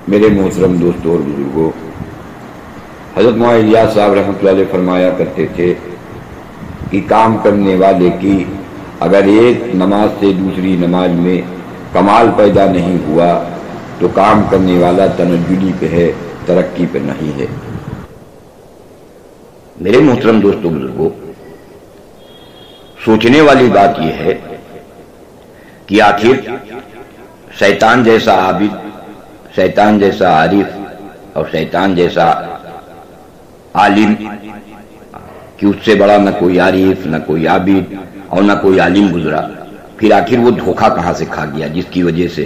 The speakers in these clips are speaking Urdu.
میرے محترم دوستوں اور بزرگوں، حضرت مولانا الیاس صاحب رحمۃ اللہ علیہ فرمایا کرتے تھے کہ کام کرنے والے کی اگر ایک نماز سے دوسری نماز میں کمال پیدا نہیں ہوا تو کام کرنے والا تنزلی پہ ہے، ترقی پہ نہیں ہے۔ میرے محترم دوستوں بزرگوں، سوچنے والی بات یہ ہے کہ آخر شیطان جیسا عابد، شیطان جیسا عارف اور شیطان جیسا عالم، کہ اس سے بڑا نہ کوئی عارف نہ کوئی عابد اور نہ کوئی عالم گزرا، پھر آخر وہ دھوکہ کہاں سے کھا گیا جس کی وجہ سے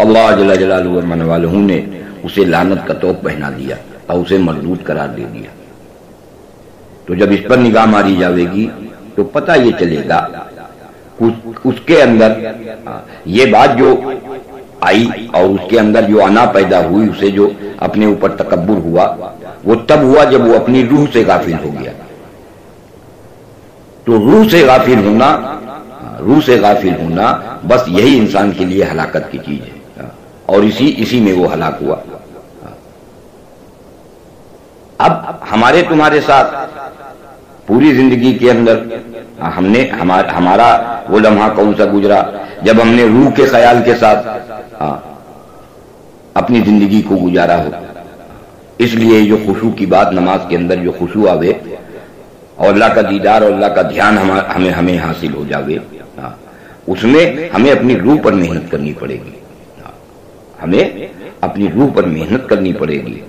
اللہ جل جلالہ و من والہ نے اسے لعنت کا طوق پہنا دیا اور اسے مردود قرار دے دیا۔ تو جب اس پر نگاہ ماری جاوے گی تو پتہ یہ چلے گا اس کے اندر یہ بات جو آئی اور اس کے اندر جو انا پیدا ہوئی، اسے جو اپنے اوپر تکبر ہوا، وہ تب ہوا جب وہ اپنی روح سے غافل ہو گیا۔ تو روح سے غافل ہونا بس یہی انسان کے لیے ہلاکت کی چیز ہے، اور اسی میں وہ ہلاک ہوا۔ اب ہمارے تمہارے ساتھ پوری زندگی کے اندر ہمارا وہ لمحہ کون سا گزرا جب ہم نے روح کے خیال کے ساتھ اپنی زندگی کو گزارا ہو۔ اس لیے جو خشوع کی بات، نماز کے اندر جو خشوع آوے اور اللہ کا دیدار اور اللہ کا دھیان ہمیں حاصل ہو جاوے، اس میں ہمیں اپنی روح پر محنت کرنی پڑے گی، ہمیں اپنی روح پر محنت کرنی پڑے گی۔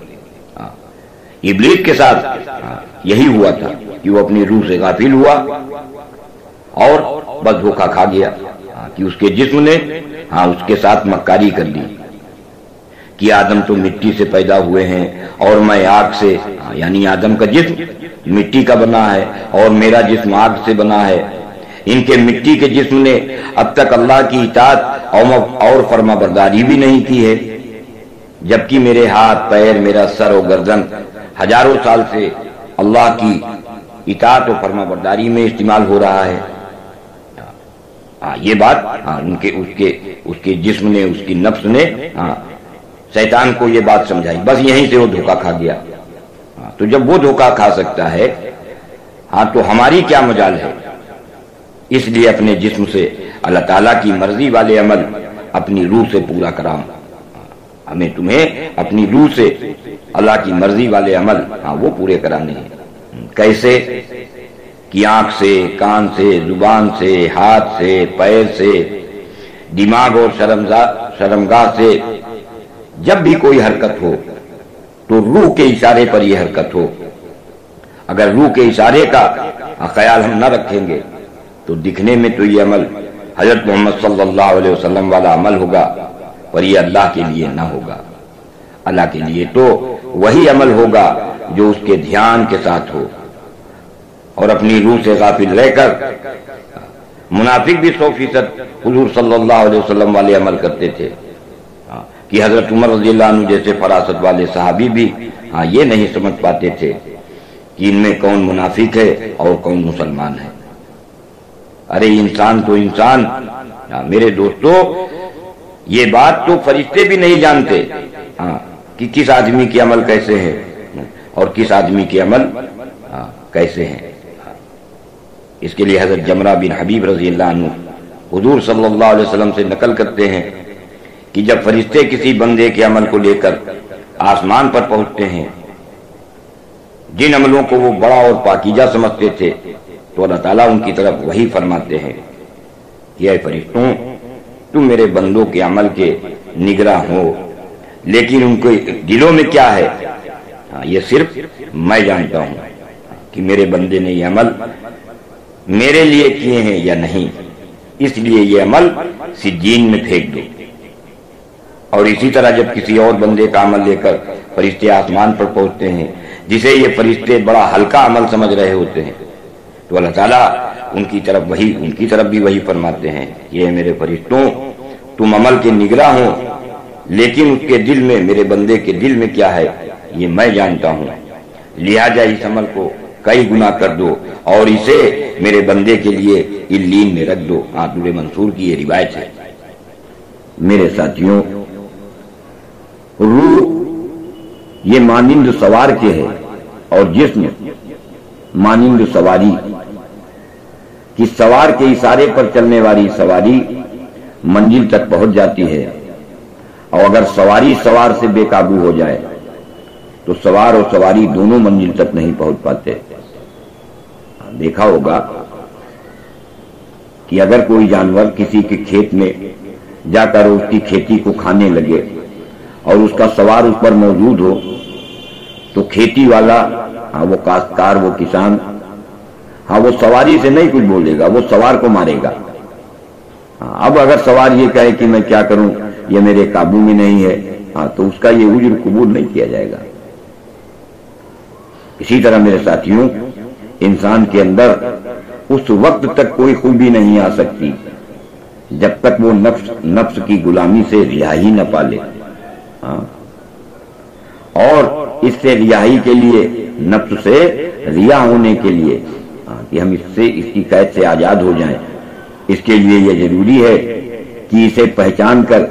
ابلیس کے ساتھ یہی ہوا تھا کہ وہ اپنی روح سے غافل ہوا اور بس دھوکہ کھا گیا کہ اس کے جسم نے اس کے ساتھ مکاری کر دی کہ آدم تو مٹی سے پیدا ہوئے ہیں اور میں آگ سے، یعنی آدم کا جسم مٹی کا بنا ہے اور میرا جسم آگ سے بنا ہے۔ ان کے مٹی کے جسم نے اب تک اللہ کی اطاعت اور فرما برداری بھی نہیں کی ہے، جبکہ میرے ہاتھ پیر، میرا سر و گردن ہزاروں سال سے اللہ کی اطاعت و فرما برداری میں استعمال ہو رہا ہے۔ یہ بات اس کے جسم نے، اس کی نفس نے شیطان کو یہ بات سمجھائی، بس یہیں سے وہ دھوکہ کھا گیا۔ تو جب وہ دھوکہ کھا سکتا ہے تو ہماری کیا مجال ہے؟ اس لیے اپنے جسم سے اللہ تعالیٰ کی مرضی والے عمل اپنی روح سے پورا کرام، ہمیں تمہیں اپنی روح سے اللہ کی مرضی والے عمل وہ پورے کرانے ہیں۔ کیسے؟ کہ آنکھ سے، کان سے، زبان سے، ہاتھ سے، پیر سے، دماغ اور شرمگاہ سے جب بھی کوئی حرکت ہو تو روح کے اشارے پر یہ حرکت ہو۔ اگر روح کے اشارے کا خیال ہم نہ رکھیں گے تو دکھنے میں تو یہ عمل حضرت محمد صلی اللہ علیہ وسلم والا عمل ہوگا، پر یہ اللہ کے لیے نہ ہوگا۔ اللہ کے لیے تو وہی عمل ہوگا جو اس کے دھیان کے ساتھ ہو۔ اور اپنی روح سے غافل رہ کر منافق بھی 100% حضور صلی اللہ علیہ وسلم والے عمل کرتے تھے، کہ حضرت عمر رضی اللہ عنہ جیسے فراست والے صحابی بھی یہ نہیں سمجھ پاتے تھے کہ ان میں کون منافق ہے اور کون مسلمان ہے۔ ارے انسان تو انسان، میرے دوستو، یہ بات تو فرشتے بھی نہیں جانتے کہ کس آدمی کے عمل کیسے ہیں اور کس آدمی کے عمل کیسے ہیں۔ اس کے لیے حضرت جمرہ بن حبیب رضی اللہ عنہ حضور صلی اللہ علیہ وسلم سے نقل کرتے ہیں کہ جب فرشتے کسی بندے کے عمل کو لے کر آسمان پر پہنچتے ہیں، جن عملوں کو وہ بڑا اور پاکیزہ سمجھتے تھے، تو اللہ تعالیٰ ان کی طرف وہی فرماتے ہیں کہ اے فرشتوں، تم میرے بندوں کے عمل کے نگراں ہو، لیکن ان کے دلوں میں کیا ہے یہ صرف میں جانتا ہوں کہ میرے بندے نے یہ عمل میرے لیے کیے ہیں یا نہیں، اس لیے یہ عمل سجین میں پھینک دو۔ اور اسی طرح جب کسی اور بندے کا عمل لے کر فرشتے آسمان پر پہنچتے ہیں، جسے یہ فرشتے بڑا ہلکا عمل سمجھ رہے ہوتے ہیں، تو اللہ تعالیٰ ان کی طرف بھی وہی فرماتے ہیں، یہ میرے فرشتوں، تم عمل کے نگراں ہو، لیکن اس کے دل میں، میرے بندے کے دل میں کیا ہے یہ میں جانتا ہوں، لہٰذا اس عمل کو کئی گنا کر دو اور اسے میرے بندے کے لیے علیین میں رکھ دو۔ دور منصور کی یہ روایت ہے۔ میرے ساتھیوں، روح یہ مانند سوار کے ہے اور جسم مانند سواری کہ سوار کے اشارے پر چلنے والی سواری منزل تک پہنچ جاتی ہے، اور اگر سواری سوار سے بے قابو ہو جائے تو سوار اور سواری دونوں منزل تک نہیں پہنچ پاتے۔ دیکھا ہوگا کہ اگر کوئی جانور کسی کے کھیت میں جا کر اس کی کھیتی کو کھانے لگے اور اس کا سوار اس پر موجود ہو تو کھیتی والا، وہ کاشتکار، وہ کسان، وہ سواری سے نہیں کچھ بولے گا، وہ سوار کو مارے گا۔ اب اگر سوار یہ کہے کہ میں کیا کروں، یہ میرے قابو میں نہیں ہے، تو اس کا یہ اجر قبول نہیں کیا جائے گا۔ اسی طرح میرے ساتھیوں، انسان کے اندر اس وقت تک کوئی خوبی نہیں آ سکتی جب تک وہ نفس کی غلامی سے رہائی نہ پالے، اور اس سے رہائی کے لیے، نفس سے رہا ہونے کے لیے کہ ہم اس کی قید سے آزاد ہو جائیں، اس کے لیے یہ ضروری ہے کہ اسے پہچان کر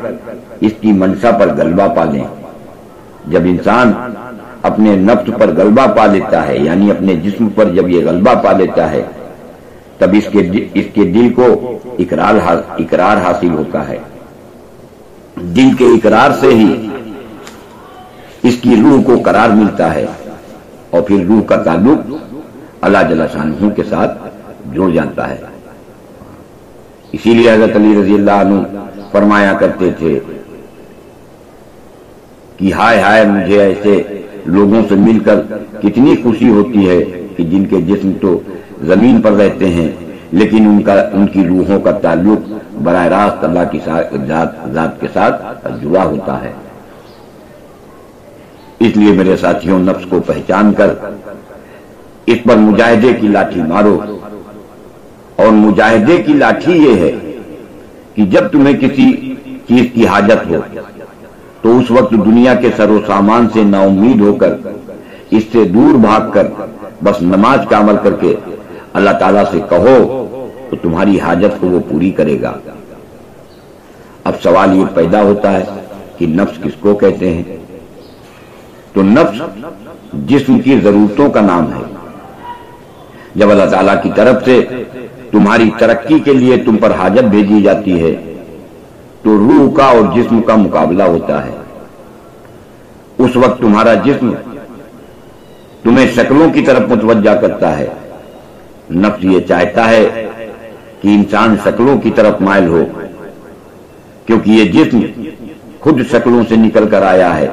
اس کی منشا پر غلبہ پا لیں۔ جب انسان اپنے نفس پر غلبہ پا لیتا ہے، یعنی اپنے جسم پر جب یہ غلبہ پا لیتا ہے، تب اس کے دل کو اقرار حاصل ہوتا ہے۔ دل کے اقرار سے ہی اس کی روح کو قرار ملتا ہے، اور پھر روح کا تعلق اللہ جل شانہ کے ساتھ جڑ جاتا ہے۔ اسی لیے حضرت علی رضی اللہ عنہ فرمایا کرتے تھے کہ ہائے ہائے، مجھے ایسے لوگوں سے مل کر کتنی خوشی ہوتی ہے کہ جن کے جسم تو زمین پر رہتے ہیں لیکن ان کی روحوں کا تعلق براہ راست اللہ کی ذات کے ساتھ جڑا ہوتا ہے۔ اس لیے میرے ساتھیوں، نفس کو پہچان کر اس پر مجاہدے کی لاٹھی مارو، اور مجاہدے کی لاٹھی یہ ہے کہ جب تمہیں کسی چیز کی حاجت ہو تو اس وقت دنیا کے سر و سامان سے نا امید ہو کر، اس سے دور بھاگ کر بس نماز کا عمل کر کے اللہ تعالیٰ سے کہو تو تمہاری حاجت کو وہ پوری کرے گا۔ اب سوال یہ پیدا ہوتا ہے کہ نفس کس کو کہتے ہیں؟ تو نفس جسم کی ضرورتوں کا نام ہے۔ جب اللہ تعالیٰ کی طرف سے تمہاری ترقی کے لیے تم پر حاجت بھیجی جاتی ہے تو روح کا اور جسم کا مقابلہ ہوتا ہے۔ اس وقت تمہارا جسم تمہیں شکلوں کی طرف متوجہ کرتا ہے۔ نفس یہ چاہتا ہے کہ انسان شکلوں کی طرف مائل ہو، کیونکہ یہ جسم خود شکلوں سے نکل کر آیا ہے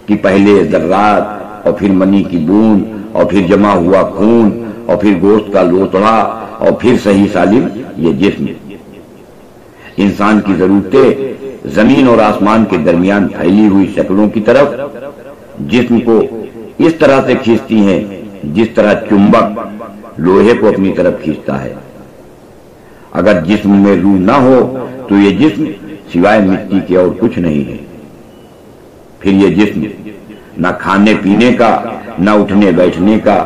کہ پہلے ذرات اور پھر منی کی بوند اور پھر جمع ہوا خون اور پھر گوشت کا لوتڑا اور پھر صحیح سالم یہ جسم۔ انسان کی ضرورتیں زمین اور آسمان کے درمیان پھیلی ہوئی شکلوں کی طرف جسم کو اس طرح سے کھینچتی ہیں جس طرح چمبک لوہے کو اپنی طرف کھینچتا ہے۔ اگر جسم میں روح نہ ہو تو یہ جسم سوائے مٹی کے اور کچھ نہیں ہے۔ پھر یہ جسم نہ کھانے پینے کا، نہ اٹھنے بیٹھنے کا،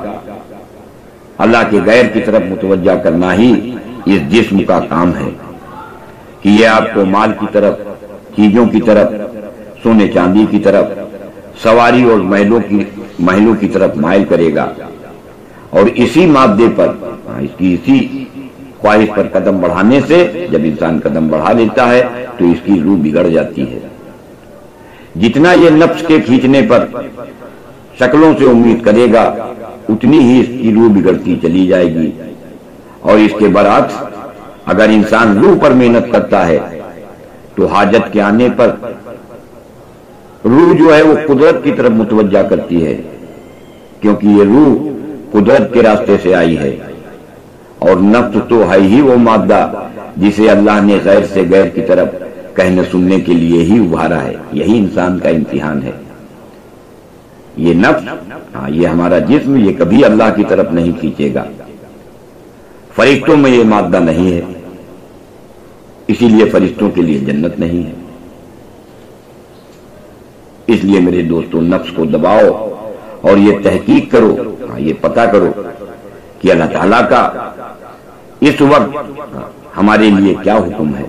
اللہ کے غیر کی طرف متوجہ کرنا ہی اس جسم کا کام ہے کہ یہ آپ کو مال کی طرف، چیزوں کی طرف، سونے چاندی کی طرف، سواری اور محلوں کی طرف مائل کرے گا، اور اسی مادے پر، اسی خواہش پر قدم بڑھانے سے جب انسان قدم بڑھا لیتا ہے تو اس کی روح بگڑ جاتی ہے۔ جتنا یہ نفس کے کھینچنے پر شکلوں سے امید کرے گا اتنی ہی اس کی روح بگڑتی چلی جائے گی، اور اس کے برعکس اگر انسان روح پر محنت کرتا ہے تو حاجت کے آنے پر روح جو ہے وہ قدرت کی طرف متوجہ کرتی ہے، کیونکہ یہ روح قدرت کے راستے سے آئی ہے، اور نفس تو ہے ہی وہ مادہ جسے اللہ نے غیر سے غیر کی طرف کہنے سننے کے لیے ہی ابھارا ہے۔ یہی انسان کا امتحان ہے۔ یہ نفس، یہ ہمارا جسم، یہ کبھی اللہ کی طرف نہیں کھینچے گا۔ فرشتوں میں یہ مادہ نہیں ہے، اسی لیے فرشتوں کے لیے جنت نہیں ہے۔ اس لیے میرے دوستوں، نفس کو دباؤ اور یہ تحقیق کرو، یہ پتہ کرو کہ اللہ تعالیٰ کا اس وقت ہمارے لیے کیا حکم ہے۔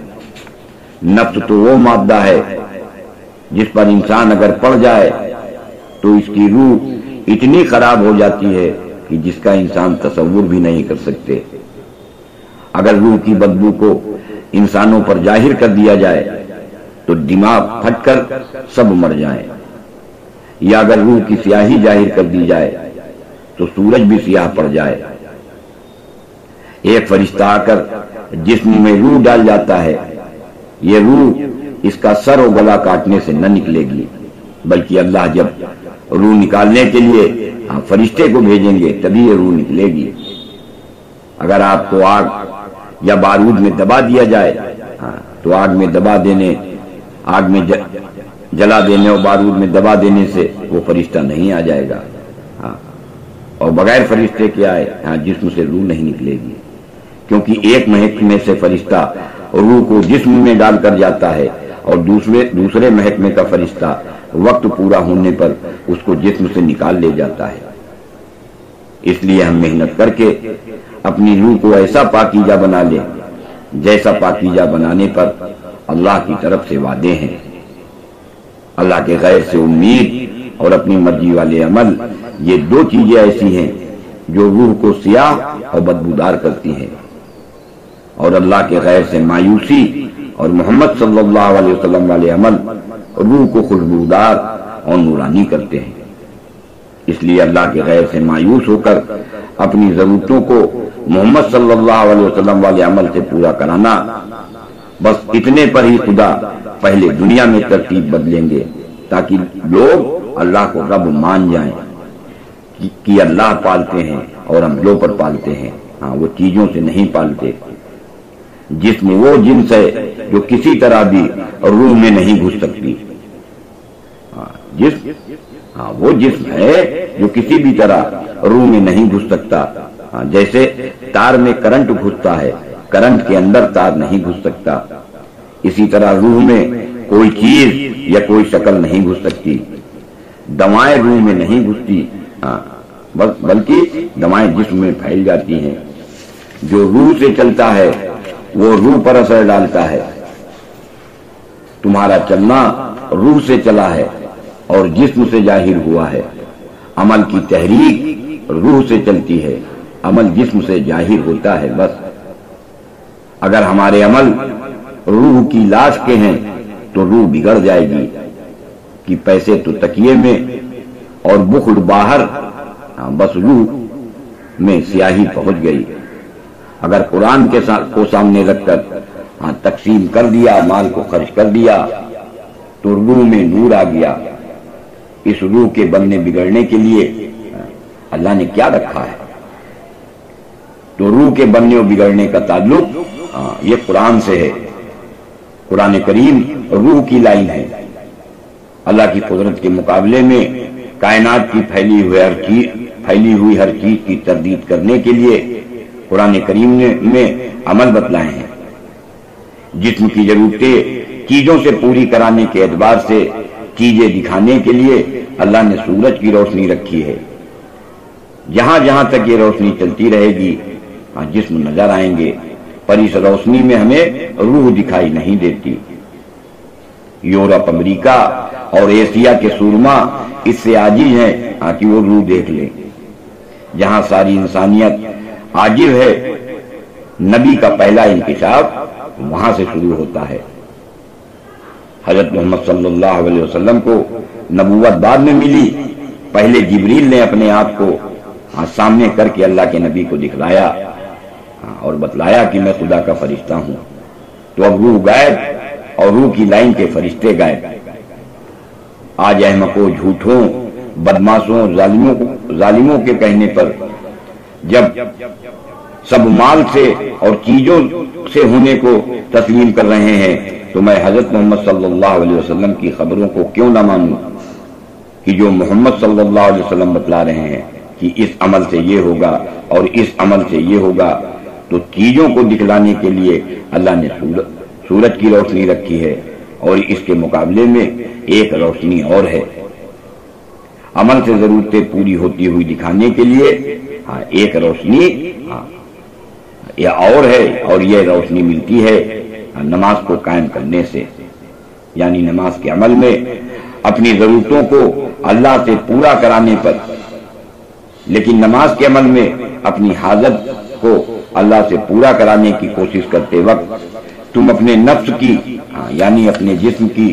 نفس تو وہ مادہ ہے جس پر انسان اگر پڑ جائے تو اس کی روح اتنی خراب ہو جاتی ہے کہ جس کا انسان تصور بھی نہیں کر سکتے۔ اگر روح کی بدبو کو انسانوں پر ظاہر کر دیا جائے تو دماغ پھٹ کر سب مر جائیں، یا اگر روح کی سیاہی ظاہر کر دی جائے تو سورج بھی سیاہ پڑ جائے۔ ایک فرشتہ آ کر جسم میں روح ڈال جاتا ہے، یہ روح اس کا سر و گلا کاٹنے سے نہ نکلے گی، بلکہ اللہ جب روح نکالنے کے لیے فرشتے کو بھیجیں گے تبھی یہ روح نکلے گی۔ اگر آپ کو آگ یا بارود میں دبا دیا جائے تو آگ میں دبا دینے، آگ میں جلا دینے اور بارود میں دبا دینے سے وہ فرشتہ نہیں آ جائے گا، اور بغیر فرشتے کے آئے جسم سے روح نہیں نکلے گی، کیونکہ ایک محکمے سے فرشتہ روح کو جسم میں ڈال کر جاتا ہے اور دوسرے محکمے کا فرشتہ وقت پورا ہونے پر اس کو جسم سے نکال لے جاتا ہے۔ اس لیے ہم محنت کر کے اپنی روح کو ایسا پاکیزہ بنا لیں جیسا پاکیزہ بنانے پر اللہ کی طرف سے وعدے ہیں۔ اللہ کے غیر سے امید اور اپنی مرضی والے عمل، یہ دو چیزیں ایسی ہیں جو روح کو سیاہ اور بدبودار کرتی ہیں، اور اللہ کے غیر سے مایوسی اور محمد صلی اللہ علیہ وسلم والے عمل روح کو خوشبودار اور نورانی کرتے ہیں۔ اس لیے اللہ کے غیر سے مایوس ہو کر اپنی ضرورتوں کو محمد صلی اللہ علیہ وسلم والے عمل سے پورا کرانا، بس اتنے پر ہی خدا پہلے دنیا میں ترتیب بدلیں گے تاکہ لوگ اللہ کو رب مان جائیں کہ اللہ پالتے ہیں اور ہم لوگ پر پالتے ہیں، وہ چیزوں سے نہیں پالتے۔ جسم وہ جنس ہے جو کسی طرح بھی روح میں نہیں گھس سکتی، وہ جسم ہے جو کسی بھی طرح روح میں نہیں گھس سکتا، جیسے تار میں کرنٹ گھستا ہے، کرنٹ کے اندر تار نہیں گھس سکتا، اسی طرح روح میں کوئی چیز یا کوئی شکل نہیں گھس سکتی۔ دوائیں روح میں نہیں گھستی، بلکہ دوائیں جسم میں پھیل جاتی ہیں۔ جو روح سے چلتا ہے وہ روح پر اثر ڈالتا ہے۔ تمہارا چلنا روح سے چلا ہے اور جسم سے ظاہر ہوا ہے۔ عمل کی تحریک روح سے چلتی ہے، عمل جسم سے ظاہر ہوتا ہے۔ بس اگر ہمارے عمل روح کی لاش کے ہیں تو روح بگڑ جائے گی کہ پیسے تو تکیے میں اور بخل باہر، بس روح میں سیاہی پہنچ گئی۔ اگر قرآن کے کو سامنے رکھ کر تقسیم کر دیا، مال کو خرچ کر دیا تو روح میں نور آ گیا۔ اس روح کے بننے بگڑنے کے لیے اللہ نے کیا رکھا ہے؟ تو روح کے بننے اور بگڑنے کا تعلق یہ قرآن سے ہے۔ قرآن کریم روح کی لائن ہے۔ اللہ کی قدرت کے مقابلے میں کائنات کی پھیلی ہوئی ہر چیز کی تردید کرنے کے لیے قرآن کریم میں عمل بتلائے ہیں۔ جسم کی ضرورتیں چیزوں سے پوری کرانے کے اعتبار سے چیزیں دکھانے کے لیے اللہ نے سورج کی روشنی رکھی ہے۔ جہاں جہاں تک یہ روشنی چلتی رہے گی جسم نظر آئیں گے، پر اس روشنی میں ہمیں روح دکھائی نہیں دیتی۔ یورپ، امریکہ اور ایشیا کے سورما اس سے عاجز ہیں کہ وہ روح دیکھ لیں۔ جہاں ساری انسانیت عاجز ہے، نبی کا پہلا انکشاف وہاں سے شروع ہوتا ہے۔ حضرت محمد صلی اللہ علیہ وسلم کو نبوت بعد میں ملی، پہلے جبریل نے اپنے آپ کو سامنے کر کے اللہ کے نبی کو دکھلایا اور بتلایا کہ میں خدا کا فرشتہ ہوں۔ تو اب روح غائب اور روح کی لائن کے فرشتے غائب۔ آج احمقوں، جھوٹوں، بدماشوں، ظالموں کے کہنے پر جب سب مال سے اور چیزوں سے ہونے کو تسلیم کر رہے ہیں تو میں حضرت محمد صلی اللہ علیہ وسلم کی خبروں کو کیوں نہ مانوں کہ جو محمد صلی اللہ علیہ وسلم بتلا رہے ہیں کہ اس عمل سے یہ ہوگا اور اس عمل سے یہ ہوگا۔ تو چیزوں کو دکھلانے کے لیے اللہ نے سورج کی روشنی رکھی ہے اور اس کے مقابلے میں ایک روشنی اور ہے۔ عمل سے ضرورتیں پوری ہوتی ہوئی دکھانے کے لیے ایک روشنی یہ اور ہے، اور یہ روشنی ملتی ہے نماز کو قائم کرنے سے۔ یعنی نماز کے عمل میں اپنی ضرورتوں کو اللہ سے پورا کرانے پر، لیکن نماز کے عمل میں اپنی حاجت کو اللہ سے پورا کرانے کی کوشش کرتے وقت تم اپنے نفس کی یعنی اپنے جسم کی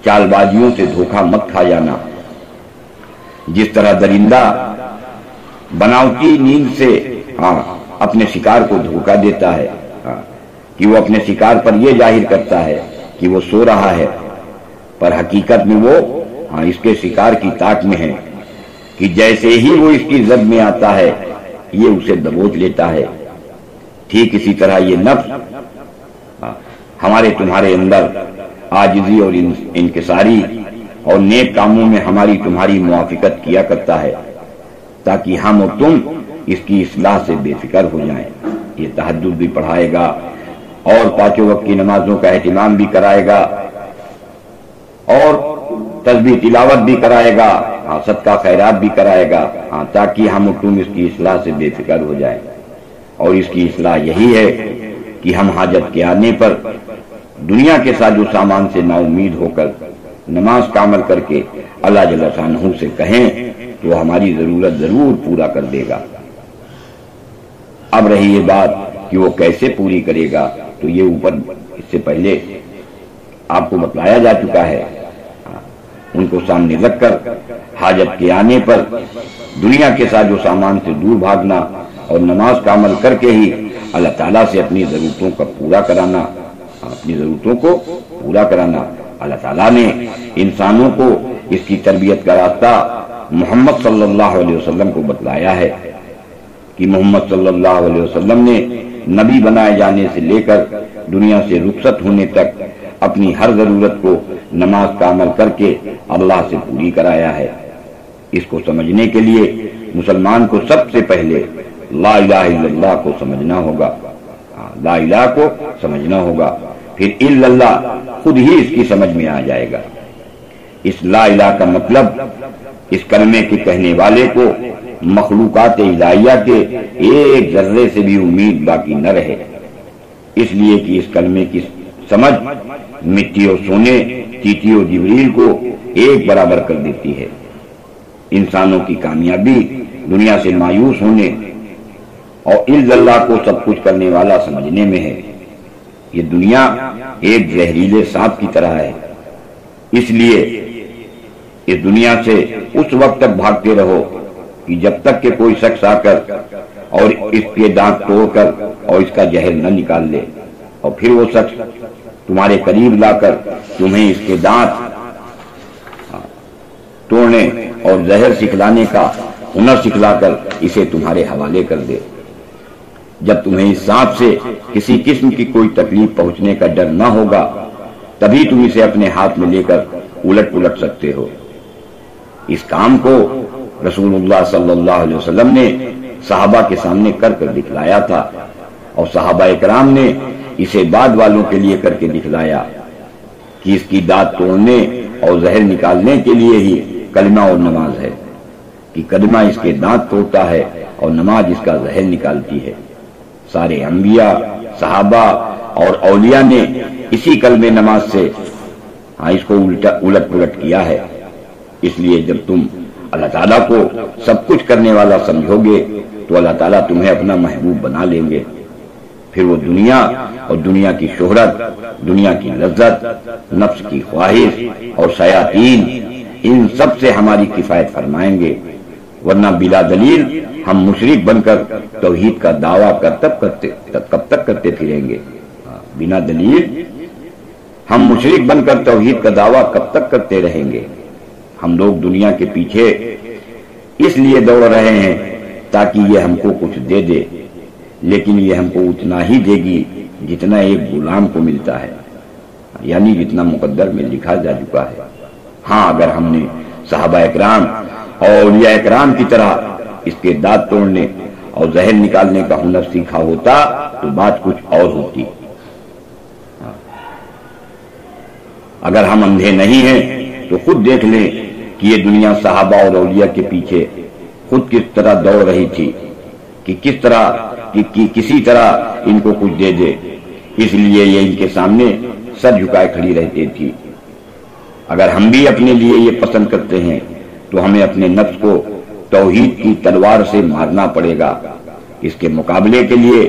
چال بازیوں سے دھوکہ مت کھا جانا۔ جس طرح درندہ بناوٹی نیند سے اپنے شکار کو دھوکہ دیتا ہے کہ وہ اپنے شکار پر یہ ظاہر کرتا ہے کہ وہ سو رہا ہے، پر حقیقت میں وہ اس کے شکار کی طاق میں ہے کہ جیسے ہی وہ اس کی زد میں آتا ہے یہ اسے دبوچ لیتا ہے۔ ٹھیک اسی طرح یہ نفس ہمارے تمہارے اندر عاجزی اور انکساری اور نیک کاموں میں ہماری تمہاری موافقت کیا کرتا ہے تاکہ ہم اور تم اس کی اصلاح سے بے فکر ہو جائیں۔ یہ تہجد بھی پڑھائے گا اور پانچوں وقت کی نمازوں کا اہتمام بھی کرائے گا اور تسبیح تلاوت بھی کرائے گا، صدقہ خیرات بھی کرائے گا، تاکہ ہم اور تم اس کی اصلاح سے بے فکر ہو جائیں۔ اور اس کی اصلاح یہی ہے کہ ہم حاجت کے آنے پر دنیا کے ساز و سامان سے نا امید ہو کر نماز کا عمل کر کے اللہ جل شانہ سے کہیں تو وہ ہماری ضرورت ضرور پورا کر دے گا۔ اب رہی یہ بات کہ وہ کیسے پوری کرے گا، تو یہ اوپر اس سے پہلے آپ کو بتلایا جا چکا ہے۔ ان کو سامنے رکھ کر حاجت کے آنے پر دنیا کے ساز و سامان سے دور بھاگنا اور نماز کا عمل کر کے ہی اللہ تعالیٰ سے اپنی ضرورتوں کا پورا کرانا، اپنی ضرورتوں کو پورا کرانا۔ اللہ تعالیٰ نے انسانوں کو اس کی تربیت کا راستہ محمد صلی اللہ علیہ وسلم کو بتلایا ہے کہ محمد صلی اللہ علیہ وسلم نے نبی بنائے جانے سے لے کر دنیا سے رخصت ہونے تک اپنی ہر ضرورت کو نماز کا عمل کر کے اللہ سے پوری کرایا ہے۔ اس کو سمجھنے کے لیے مسلمان کو سب سے پہلے لا الہ الا اللہ کو سمجھنا ہوگا، لا الہ کو سمجھنا ہوگا، پھر الا اللہ خود ہی اس کی سمجھ میں آ جائے گا۔ اس لا الہ کا مطلب اس کلمے کے کہنے والے کو مخلوقات الہیہ کے ایک ذرے سے بھی امید باقی نہ رہے، اس لیے کہ اس کلمے کی سمجھ مٹی اور سونے، چیٹی اور جبریل کو ایک برابر کر دیتی ہے۔ انسانوں کی کامیابی دنیا سے مایوس ہونے اور الا اللہ کو سب کچھ کرنے والا سمجھنے میں ہے۔ یہ دنیا ایک زہریلے سانپ کی طرح ہے، اس لیے اس دنیا سے اس وقت تک بھاگتے رہو کہ جب تک کہ کوئی شخص آ کر اور اس کے دانت توڑ کر اور اس کا زہر نہ نکال لے، اور پھر وہ شخص تمہارے قریب لا کر تمہیں اس کے دانت توڑنے اور زہر سکھلانے کا ہنر سکھلا کر اسے تمہارے حوالے کر دے۔ جب تمہیں اس سانپ سے کسی قسم کی کوئی تکلیف پہنچنے کا ڈر نہ ہوگا تبھی تم اسے اپنے ہاتھ میں لے کر الٹ پلٹ سکتے ہو۔ اس کام کو رسول اللہ صلی اللہ علیہ وسلم نے صحابہ کے سامنے کر کر دکھلایا تھا، اور صحابہ اکرام نے اسے بعد والوں کے لیے کر کے دکھلایا کہ اس کی دانت توڑنے اور زہر نکالنے کے لیے ہی کلمہ اور نماز ہے، کہ کلمہ اس کے دانت توڑتا ہے اور نماز اس کا زہر نکالتی ہے۔ سارے انبیاء، صحابہ اور اولیاء نے اسی کلمہ نماز سے اس کو الٹ پلٹ کیا ہے۔ اس لیے جب تم اللہ تعالیٰ کو سب کچھ کرنے والا سمجھو گے تو اللہ تعالیٰ تمہیں اپنا محبوب بنا لیں گے، پھر وہ دنیا اور دنیا کی شہرت، دنیا کی لذت، نفس کی خواہش اور شیاطین، ان سب سے ہماری کفایت فرمائیں گے، ورنہ بلا دلیل ہم مشرک بن کر توحید کا دعویٰ کب تک کرتے پھریں گے۔ بنا دلیل ہم مشرک بن کر توحید کا دعویٰ کب تک کرتے رہیں گے۔ ہم لوگ دنیا کے پیچھے اس لیے دوڑ رہے ہیں تاکہ یہ ہم کو کچھ دے دے، لیکن یہ ہم کو اتنا ہی دے گی جتنا ایک غلام کو ملتا ہے، یعنی جتنا مقدر میں لکھا جا چکا ہے۔ ہاں اگر ہم نے صحابہ اکرام اور اولیاء اکرام کی طرح اس کے دانت توڑنے اور زہر نکالنے کا ہنر سیکھا ہوتا تو بات کچھ اور ہوتی۔ اگر ہم اندھے نہیں ہیں تو خود دیکھ لیں کہ یہ دنیا صحابہ اور اولیاء کے پیچھے خود کس طرح دوڑ رہی تھی کہ کسی طرح ان کو کچھ دے دے، اس لیے یہ ان کے سامنے سر جھکائے کھڑی رہتی تھی، اگر ہم بھی اپنے لیے یہ پسند کرتے ہیں تو ہمیں اپنے نفس کو توحید کی تلوار سے مارنا پڑے گا، اس کے مقابلے کے لیے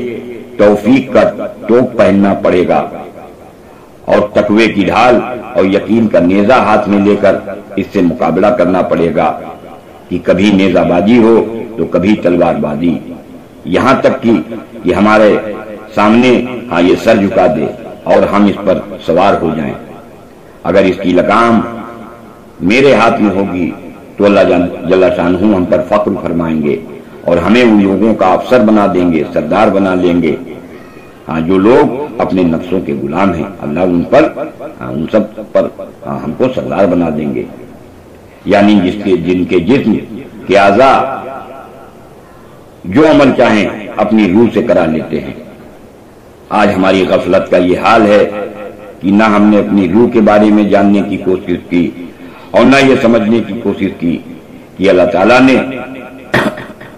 توفیق کا توپ پہننا پڑے گا اور تقوی کی ڈھال اور یقین کا نیزہ ہاتھ میں لے کر اس سے مقابلہ کرنا پڑے گا کہ کبھی نیزہ بازی ہو تو کبھی تلوار بازی، یہاں تک کہ ہمارے سامنے یہ سر جھکا دے اور ہم اس پر سوار ہو جائیں۔ اگر اس کی لگام میرے ہاتھ میں ہوگی تو اللہ جل شانہ ہم پر فخر فرمائیں گے اور ہمیں ان لوگوں کا افسر بنا دیں گے، سردار بنا لیں گے جو لوگ اپنے نفسوں کے غلام ہیں، اللہ ان سب پر ہم کو سردار بنا دیں گے، یعنی جن کے جسم کے اعضاء جو عمل چاہیں اپنی روح سے کرا لیتے ہیں۔ آج ہماری غفلت کا یہ حال ہے کہ نہ ہم نے اپنی روح کے بارے میں جاننے کی کوشش کی اور نہ یہ سمجھنے کی کوشش کی کہ اللہ تعالیٰ نے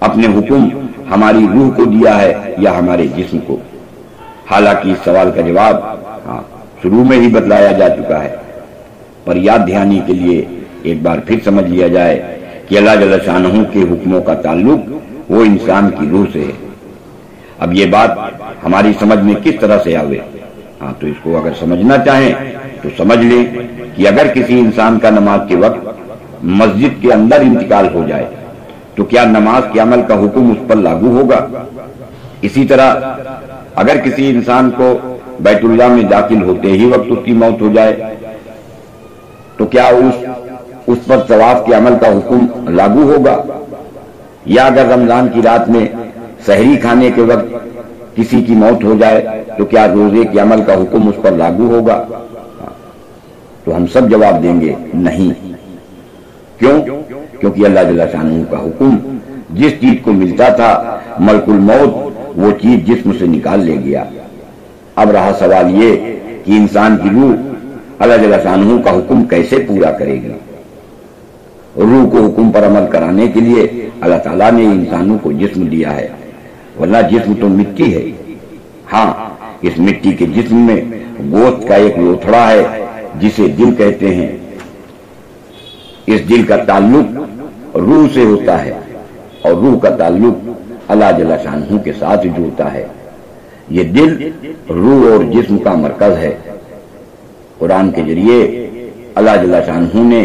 اپنے حکم ہماری روح کو دیا ہے یا ہمارے جسم کو۔ حالانکہ اس سوال کا جواب شروع میں ہی بتلایا جا چکا ہے، پر یاد دہانی کے لیے ایک بار پھر سمجھ لیا جائے کہ اللہ جل شانہ کے حکموں کا تعلق وہ انسان کی روح سے ہے۔ اب یہ بات ہماری سمجھ میں کس طرح سے آوے، تو اس کو اگر سمجھنا چاہیں تو سمجھ لیں کہ اگر کسی انسان کا نماز کے وقت مسجد کے اندر انتقال ہو جائے تو کیا نماز کے عمل کا حکم اس پر لاگو ہوگا؟ اسی طرح اگر کسی انسان کو بیت اللہ میں داخل ہوتے ہی وقت اس کی موت ہو جائے تو کیا اس پر طواف کے عمل کا حکم لاگو ہوگا؟ یا اگر رمضان کی رات میں سحری کھانے کے وقت کسی کی موت ہو جائے تو کیا روزے کے عمل کا حکم اس پر لاگو ہوگا؟ تو ہم سب جواب دیں گے نہیں۔ کیوں؟ کیونکہ اللہ جل شانہ کا حکم جس چیز کو ملتا تھا ملک الموت وہ چیز جسم سے نکال لے گیا۔ اب رہا سوال یہ کہ انسان کی روح اللہ جل شانہ کا حکم کیسے پورا کرے گی؟ روح کو حکم پر عمل کرانے کے لیے اللہ تعالیٰ نے انسانوں کو جسم دیا ہے، ورنہ جسم تو مٹی ہے۔ ہاں، اس مٹی کے جسم میں گوشت کا ایک لوتھڑا ہے جسے دل کہتے ہیں۔ اس دل کا تعلق روح سے ہوتا ہے اور روح کا تعلق اللہ جل شانہ کے ساتھ جڑتا ہے۔ یہ دل روح اور جسم کا مرکز ہے۔ قرآن کے ذریعے اللہ جل شانہ نے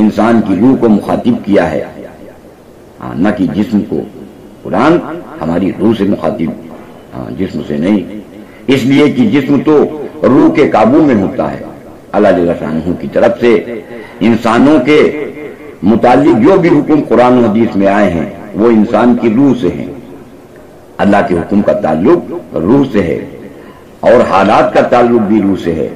انسان کی روح کو مخاطب کیا ہے، نہ کہ جسم کو۔ قرآن ہماری روح سے مخاطب، جسم سے نہیں، اس لیے کہ جسم تو روح کے قابو میں ہوتا ہے۔ اللہ جل شانہ کی طرف سے انسانوں کے متعلق جو بھی حکم قرآن و حدیث میں آئے ہیں وہ انسان کی روح سے ہیں۔ اللہ کے حکم کا تعلق روح سے ہے اور حالات کا تعلق بھی روح سے ہے۔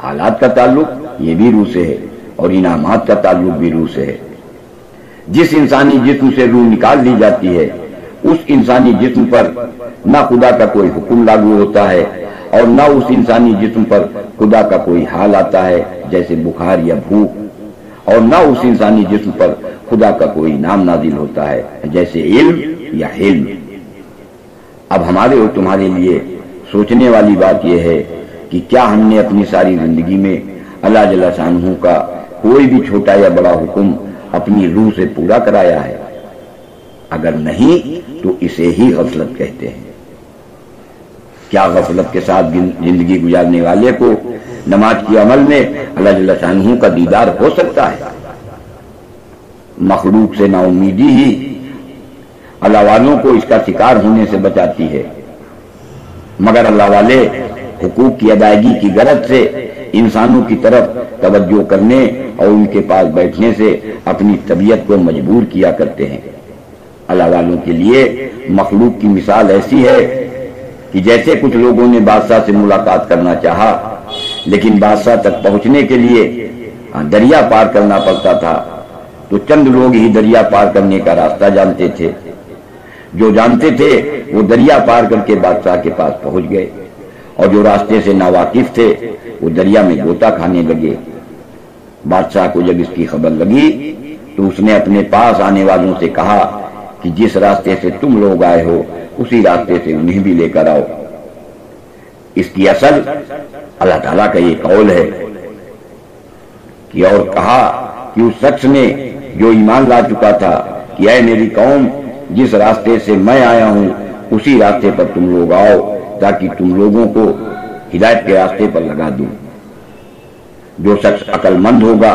حالات کا تعلق یہ بھی روح سے ہے اور انعامات کا تعلق بھی روح سے ہے۔ جس انسانی جسم سے روح نکال لی جاتی ہے اس انسانی جسم پر نہ خدا کا کوئی حکم لاگو ہوتا ہے اور نہ اس انسانی جسم پر خدا کا کوئی حال آتا ہے جیسے بخار یا بھوک، اور نہ اس انسانی جسم پر خدا کا کوئی نام نازل ہوتا ہے جیسے علم یا حلم۔ اب ہمارے اور تمہارے لیے سوچنے والی بات یہ ہے کہ کیا ہم نے اپنی ساری زندگی میں اللہ جل شانہ کا کوئی بھی چھوٹا یا بڑا حکم اپنی روح سے پورا کرایا ہے؟ اگر نہیں تو اسے ہی غفلت کہتے ہیں۔ کیا غفلت کے ساتھ زندگی گزارنے والے کو نماز کے عمل میں اللہ جل شانہ کا دیدار ہو سکتا ہے؟ مخلوق سے نا امیدی ہی اللہ والوں کو اس کا شکار ہونے سے بچاتی ہے، مگر اللہ والے حقوق کی ادائیگی کی غرض سے انسانوں کی طرف توجہ کرنے اور ان کے پاس بیٹھنے سے اپنی طبیعت کو مجبور کیا کرتے ہیں۔ اللہ والوں کے لیے مخلوق کی مثال ایسی ہے کہ جیسے کچھ لوگوں نے بادشاہ سے ملاقات کرنا چاہا لیکن بادشاہ تک پہنچنے کے لیے دریا پار کرنا پڑتا تھا، تو چند لوگ ہی دریا پار کرنے کا راستہ جانتے تھے۔ جو جانتے تھے وہ دریا پار کر کے بادشاہ کے پاس پہنچ گئے، اور جو راستے سے ناواقف تھے وہ دریا میں غوطہ کھانے لگے۔ بادشاہ کو جب اس کی خبر لگی تو اس نے اپنے پاس آنے والوں سے کہا کہ جس راستے سے تم لوگ آئے ہو اسی راستے سے انہیں بھی لے کر آؤ۔ اس کی اصل اللہ تعالیٰ کا یہ قول ہے کہ اور کہا کہ اس شخص نے جو ایمان لا چکا تھا کہ اے میری قوم، جس راستے سے میں آیا ہوں اسی راستے پر تم لوگ آؤ تاکہ تم لوگوں کو ہدایت کے راستے پر لگا دوں۔ جو شخص عقل مند ہوگا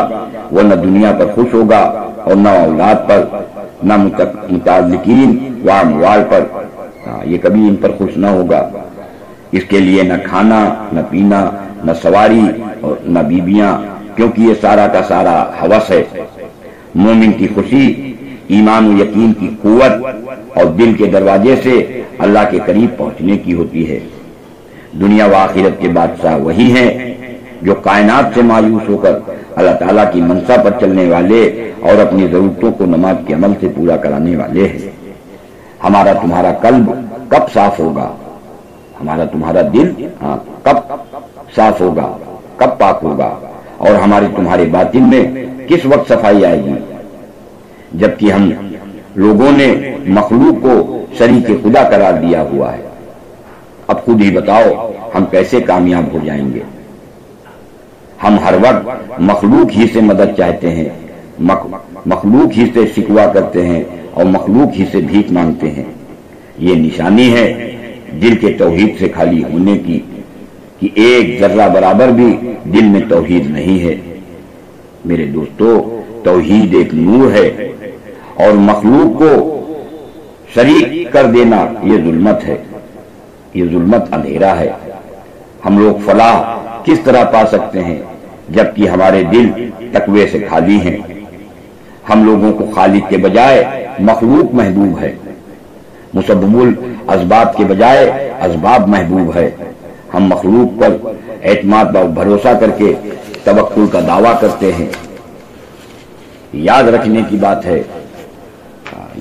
وہ نہ دنیا پر خوش ہوگا اور نہ اولاد پر، نہ متعلقین و اموال پر، یہ کبھی ان پر خوش نہ ہوگا۔ اس کے لیے نہ کھانا نہ پینا نہ سواری اور نہ بیویاں، کیونکہ یہ سارا کا سارا ہوس ہے۔ مومن کی خوشی ایمان و یقین کی قوت اور دل کے دروازے سے اللہ کے قریب پہنچنے کی ہوتی ہے۔ دنیا و آخرت کے بادشاہ وہی ہیں جو کائنات سے مایوس ہو کر اللہ تعالیٰ کی منشا پر چلنے والے اور اپنی ضرورتوں کو نماز کے عمل سے پورا کرانے والے ہیں۔ ہمارا تمہارا قلب کب صاف ہوگا؟ ہمارا تمہارا دل کب صاف ہوگا، کب پاک ہوگا؟ اور ہمارے تمہارے باطن میں کس وقت صفائی آئے گی؟ جبکہ ہم لوگوں نے مخلوق کو شریک خدا قرار دیا ہوا ہے۔ اب خود ہی بتاؤ ہم کیسے کامیاب ہو جائیں گے؟ ہم ہر وقت مخلوق ہی سے مدد چاہتے ہیں، مخلوق ہی سے شکوہ کرتے ہیں اور مخلوق ہی سے بھیک مانگتے ہیں۔ یہ نشانی ہے دل کے توحید سے خالی ہونے کی کہ ایک ذرہ برابر بھی دل میں توحید نہیں ہے۔ میرے دوستو، توحید ایک نور ہے اور مخلوق کو شریک کر دینا یہ ظلمت ہے، یہ ظلمت اندھیرا ہے۔ ہم لوگ فلاح کس طرح پا سکتے ہیں جبکہ ہمارے دل تقوی سے خالی ہیں؟ ہم لوگوں کو خالق کے بجائے مخلوق محبوب ہے، مسبب الاسباب کے بجائے اسباب محبوب ہے۔ ہم مخلوق پر اعتماد اور بھروسہ کر کے توکل کا دعویٰ کرتے ہیں۔ یاد رکھنے کی بات ہے،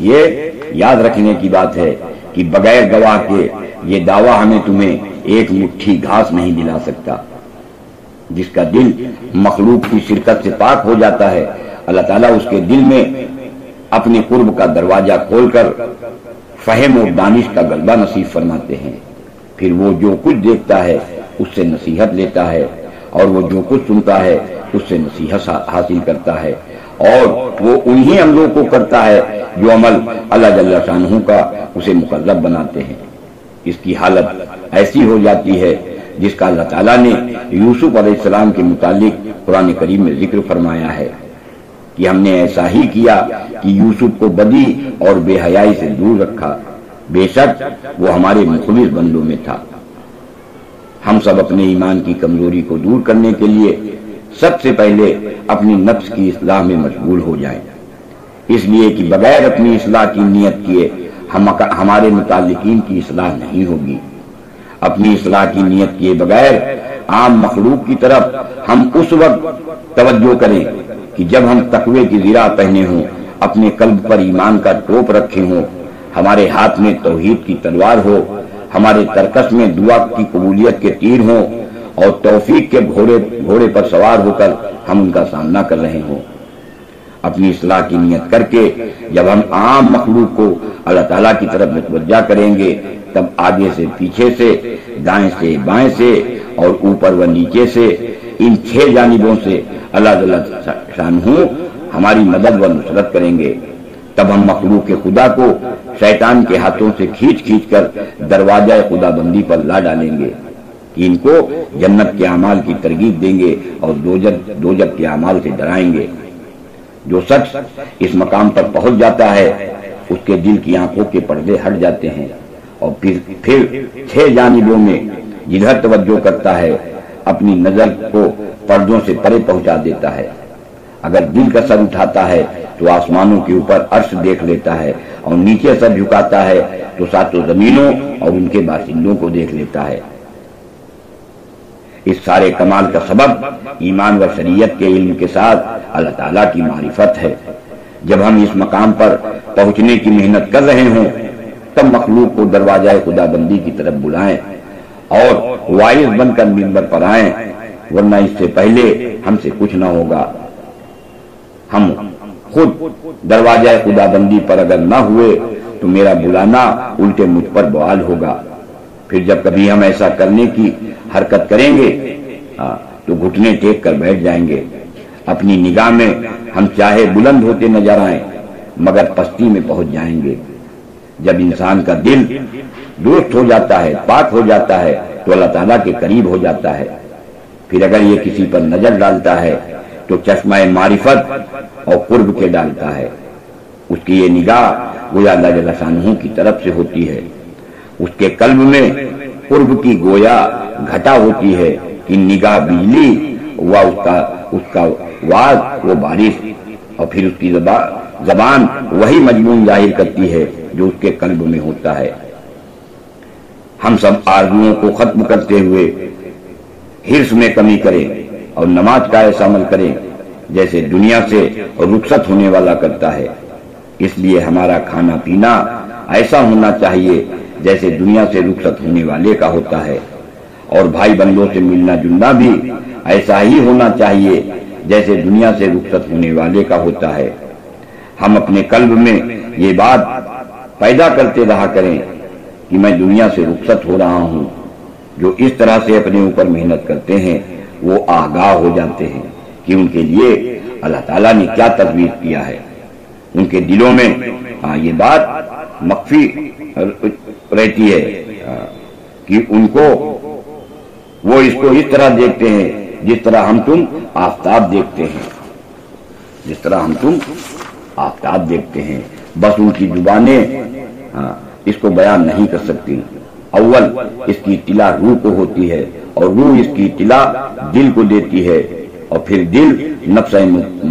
یہ یاد رکھنے کی بات ہے کہ بغیر گواہ کے یہ دعویٰ ہمیں تمہیں ایک مٹھی گھاس نہیں دلا سکتا۔ جس کا دل مخلوق کی شرکت سے پاک ہو جاتا ہے، اللہ تعالیٰ اس کے دل میں اپنے قرب کا دروازہ کھول کر فہم اور دانش کا غلبہ نصیب فرماتے ہیں۔ پھر وہ جو کچھ دیکھتا ہے اس سے نصیحت لیتا ہے اور وہ جو کچھ سنتا ہے اس سے نصیحت حاصل کرتا ہے، اور وہ انہی عملوں کو کرتا ہے جو عمل اللہ جل شانہ کا اسے مقرب بناتے ہیں۔ اس کی حالت ایسی ہو جاتی ہے جس کا اللہ تعالیٰ نے یوسف علیہ السلام کے متعلق قرآن کریم میں ذکر فرمایا ہے کہ ہم نے ایسا ہی کیا کہ یوسف کو بدی اور بے حیائی سے دور رکھا، بے شک وہ ہمارے مخلص بندوں میں تھا۔ ہم سب اپنے ایمان کی کمزوری کو دور کرنے کے لیے سب سے پہلے اپنی نفس کی اصلاح میں مشغول ہو جائیں، اس لیے کہ بغیر اپنی اصلاح کی نیت کیے ہمارے متعلقین کی اصلاح نہیں ہوگی۔ اپنی اصلاح کی نیت کیے بغیر عام مخلوق کی طرف ہم اس وقت توجہ کریں کہ جب ہم تقوی کی زرہ پہنے ہوں، اپنے قلب پر ایمان کا ٹوپ رکھے ہوں، ہمارے ہاتھ میں توحید کی تلوار ہو، ہمارے ترکش میں دعا کی قبولیت کے تیر ہوں اور توفیق کے گھوڑے پر سوار ہو کر ہم ان کا سامنا کر رہے ہوں۔ اپنی اصلاح کی نیت کر کے جب ہم عام مخلوق کو اللہ تعالیٰ کی طرف متوجہ کریں گے، تب آگے سے پیچھے سے، دائیں سے بائیں سے اور اوپر و نیچے سے، ان 6 جانبوں سے اللہ جل شانہ ہماری مدد و نصرت کریں گے۔ تب ہم مخلوق خدا کو شیطان کے ہاتھوں سے کھینچ کر دروازہ خدا بندی پر لا ڈالیں گے کہ ان کو جنت کے اعمال کی ترغیب دیں گے اور دوزخ کے اعمال سے ڈرائیں گے۔ جو شخص اس مقام پر پہنچ جاتا ہے اس کے دل کی آنکھوں کے پردے ہٹ جاتے ہیں اور پھر 6 جانبوں میں جدھر توجہ کرتا ہے اپنی نظر کو پردوں سے پرے پہنچا دیتا ہے۔ اگر دل کا سر اٹھاتا ہے تو آسمانوں کے اوپر عرش دیکھ لیتا ہے اور نیچے سر جھکاتا ہے تو 7 زمینوں اور ان کے باشندوں کو دیکھ لیتا ہے۔ اس سارے کمال کا سبب ایمان و شریعت کے علم کے ساتھ اللہ تعالیٰ کی معرفت ہے۔ جب ہم اس مقام پر پہنچنے کی محنت کر رہے ہوں تب مخلوق کو دروازہ خدا بندی کی طرف بلائیں اور وائز بن کر منبر پر آئیں، ورنہ اس سے پہلے ہم سے کچھ نہ ہوگا۔ ہم خود دروازہ خدا بندی پر اگر نہ ہوئے تو میرا بلانا الٹے مجھ پر بحال ہوگا۔ پھر جب کبھی ہم ایسا کرنے کی حرکت کریں گے تو گھٹنے ٹیک کر بیٹھ جائیں گے۔ اپنی نگاہ میں ہم چاہے بلند ہوتے نظر آئیں مگر پستی میں پہنچ جائیں گے۔ جب انسان کا دل درست ہو جاتا ہے، پاک ہو جاتا ہے، تو اللہ تعالیٰ کے قریب ہو جاتا ہے۔ پھر اگر یہ کسی پر نظر ڈالتا ہے تو چشمہ معرفت اور قرب کے ڈالتا ہے۔ اس کی یہ نگاہ گویا اللہ جل شانہ کی طرف سے ہوتی ہے۔ اس کے قلب میں قرب کی گویا گھٹا ہوتی ہے کہ نگاہ بجلی و اس کا واز وہ بارش، اور پھر اس کی زبان وہی مضمون ظاہر کرتی ہے جو اس کے قلب میں ہوتا ہے۔ ہم سب آرزوؤں کو ختم کرتے ہوئے حرص میں کمی کریں اور نماز کا ایسا عمل کریں جیسے دنیا سے رخصت ہونے والا کرتا ہے۔ اس لیے ہمارا کھانا پینا ایسا ہونا چاہیے جیسے دنیا سے رخصت ہونے والے کا ہوتا ہے، اور بھائی بندوں سے ملنا جلنا بھی ایسا ہی ہونا چاہیے جیسے دنیا سے رخصت ہونے والے کا ہوتا ہے۔ ہم اپنے قلب میں یہ بات پیدا کرتے رہا کریں کہ میں دنیا سے رخصت ہو رہا ہوں۔ جو اس طرح سے اپنے اوپر محنت کرتے ہیں وہ آگاہ ہو جاتے ہیں کہ ان کے لیے اللہ تعالیٰ نے کیا تجویز کیا ہے۔ ان کے دلوں میں یہ بات مخفی رہتی ہے کہ ان کو وہ اس کو اس طرح دیکھتے ہیں جس طرح ہم تم آفتاب دیکھتے ہیں، جس طرح ہم تم آفتاب دیکھتے ہیں۔ بس ان کی زبانیں اس کو بیان نہیں کر سکتی۔ اول اس کی اطلاع روح کو ہوتی ہے اور روح اس کی اطلاع دل کو دیتی ہے، اور پھر دل نفس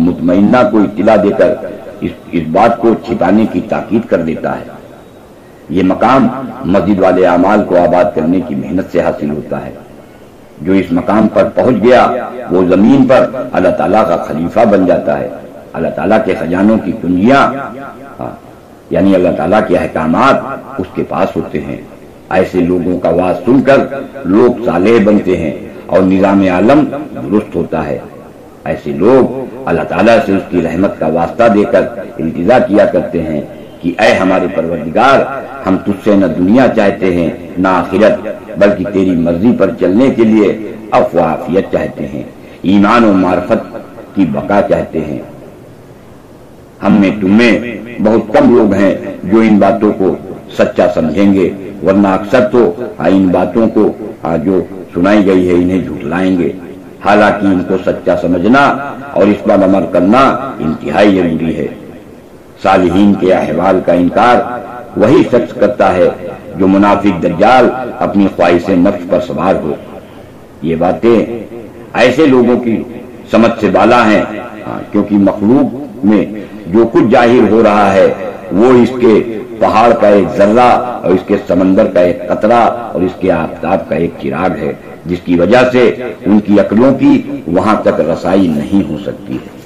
مطمئنہ کو اطلاع دے کر اس بات کو چھپانے کی تاکید کر دیتا ہے۔ یہ مقام مسجد والے اعمال کو آباد کرنے کی محنت سے حاصل ہوتا ہے۔ جو اس مقام پر پہنچ گیا وہ زمین پر اللہ تعالیٰ کا خلیفہ بن جاتا ہے۔ اللہ تعالیٰ کے خزانوں کی کنجیاں یعنی اللہ تعالیٰ کے احکامات اس کے پاس ہوتے ہیں۔ ایسے لوگوں کا واز سن کر لوگ صالح بنتے ہیں اور نظام عالم درست ہوتا ہے۔ ایسے لوگ اللہ تعالیٰ سے اس کی رحمت کا واسطہ دے کر التجا کیا کرتے ہیں کہ اے ہمارے پروردگار، ہم تجھ سے نہ دنیا چاہتے ہیں نہ آخرت، بلکہ تیری مرضی پر چلنے کے لیے عفو و عافیت چاہتے ہیں، ایمان و معرفت کی بقا چاہتے ہیں۔ ہم میں تم میں بہت کم لوگ ہیں جو ان باتوں کو سچا سمجھیں گے، ورنہ اکثر تو ان باتوں کو جو سنائی گئی ہے انہیں جھٹلائیں گے۔ حالانکہ ان کو سچا سمجھنا اور اس پر عمل کرنا انتہائی ضروری ہے۔ صالحین کے احوال کا انکار وہی شخص کرتا ہے جو منافق دجال اپنی خواہش نفس پر سوار ہو۔ یہ باتیں ایسے لوگوں کی سمجھ سے بالا ہیں کیونکہ مخلوق میں جو کچھ ظاہر ہو رہا ہے وہ اس کے پہاڑ کا ایک ذرہ اور اس کے سمندر کا ایک قطرہ اور اس کے آفتاب کا ایک چراغ ہے، جس کی وجہ سے ان کی عقلوں کی وہاں تک رسائی نہیں ہو سکتی ہے۔